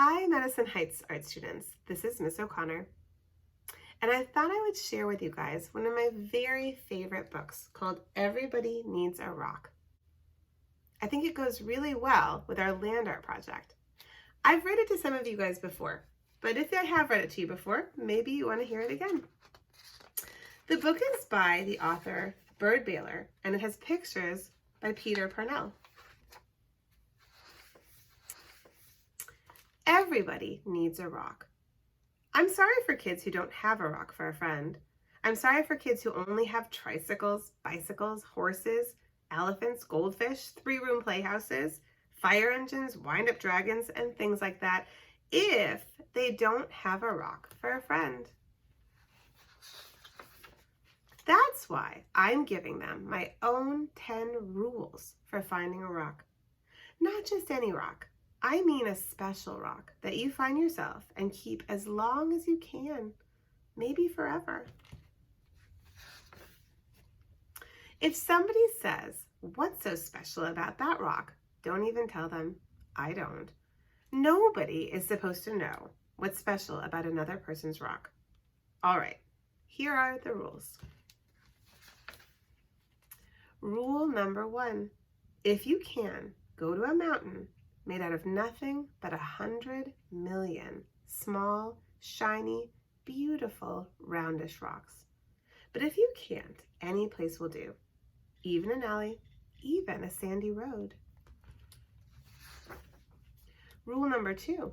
Hi, Madison Heights art students. This is Miss O'Connor, and I thought I would share with you guys one of my very favorite books called Everybody Needs a Rock. I think it goes really well with our land art project. I've read it to some of you guys before, but if I have read it to you before, maybe you want to hear it again. The book is by the author Byrd Baylor, and it has pictures by Peter Parnell. Everybody needs a rock. I'm sorry for kids who don't have a rock for a friend. I'm sorry for kids who only have tricycles, bicycles, horses, elephants, goldfish, three-room playhouses, fire engines, wind-up dragons, and things like that, if they don't have a rock for a friend. That's why I'm giving them my own 10 rules for finding a rock. Not just any rock. I mean a special rock that you find yourself and keep as long as you can, maybe forever. If somebody says, "What's so special about that rock?" don't even tell them. I don't. Nobody is supposed to know what's special about another person's rock. All right, here are the rules. Rule number 1, if you can, go to a mountain made out of nothing but 100 million small, shiny, beautiful, roundish rocks. But if you can't, any place will do. Even an alley, even a sandy road. Rule number 2,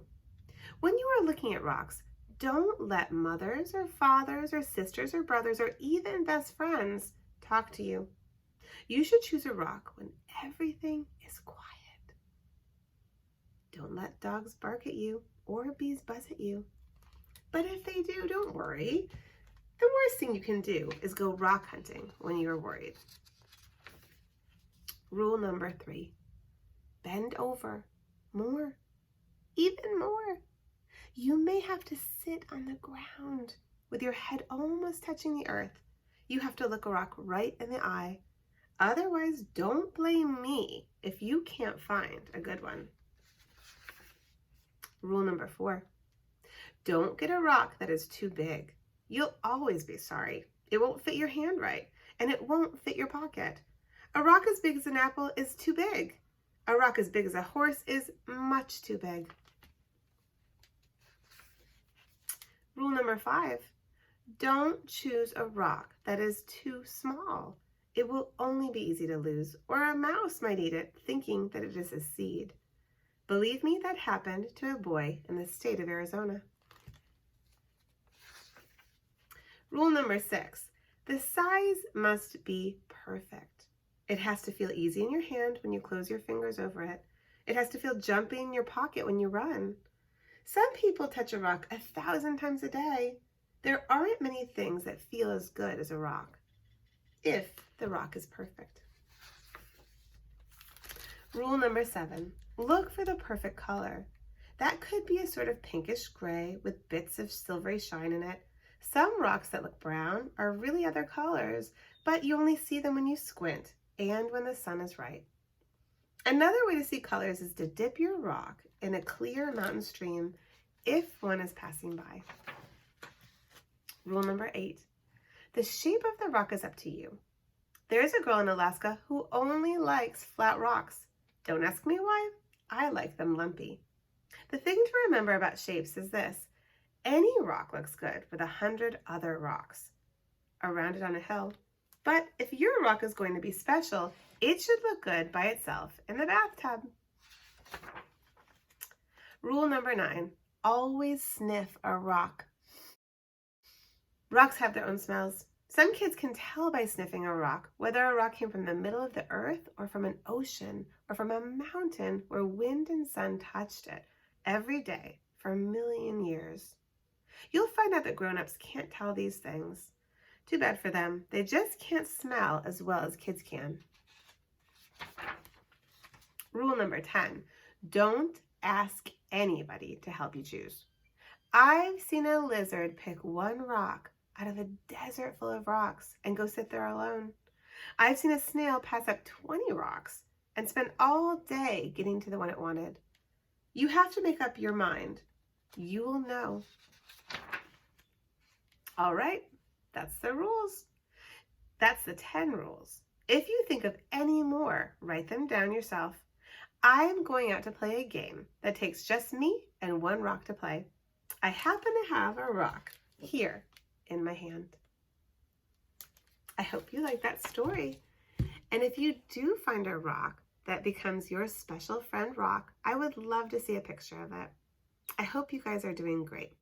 when you are looking at rocks, don't let mothers or fathers or sisters or brothers or even best friends talk to you. You should choose a rock when everything is quiet. Don't let dogs bark at you or bees buzz at you. But if they do, don't worry. The worst thing you can do is go rock hunting when you're worried. Rule number 3, bend over more, even more. You may have to sit on the ground with your head almost touching the earth. You have to look a rock right in the eye. Otherwise, don't blame me if you can't find a good one. Rule number 4, don't get a rock that is too big. You'll always be sorry. It won't fit your hand right, and it won't fit your pocket. A rock as big as an apple is too big. A rock as big as a horse is much too big. Rule number 5, don't choose a rock that is too small. It will only be easy to lose, or a mouse might eat it, thinking that it is a seed. Believe me, that happened to a boy in the state of Arizona. Rule number 6, the size must be perfect. It has to feel easy in your hand when you close your fingers over it. It has to feel jumpy in your pocket when you run. Some people touch a rock 1,000 times a day. There aren't many things that feel as good as a rock, if the rock is perfect. Rule number 7, look for the perfect color. That could be a sort of pinkish gray with bits of silvery shine in it. Some rocks that look brown are really other colors, but you only see them when you squint and when the sun is right. Another way to see colors is to dip your rock in a clear mountain stream if one is passing by. Rule number 8, the shape of the rock is up to you. There's a girl in Alaska who only likes flat rocks. Don't ask me why. I like them lumpy. The thing to remember about shapes is this: any rock looks good with 100 other rocks around it on a hill. But if your rock is going to be special, it should look good by itself in the bathtub. Rule number 9, always sniff a rock. Rocks have their own smells. Some kids can tell by sniffing a rock whether a rock came from the middle of the earth or from an ocean or from a mountain where wind and sun touched it every day for a million years. You'll find out that grown-ups can't tell these things. Too bad for them. They just can't smell as well as kids can. Rule number 10, don't ask anybody to help you choose. I've seen a lizard pick one rock out of a desert full of rocks and go sit there alone. I've seen a snail pass up 20 rocks and spend all day getting to the one it wanted. You have to make up your mind. You will know. All right, that's the rules. That's the 10 rules. If you think of any more, write them down yourself. I'm going out to play a game that takes just me and one rock to play. I happen to have a rock here in my hand. I hope you like that story. And if you do find a rock that becomes your special friend rock, I would love to see a picture of it. I hope you guys are doing great.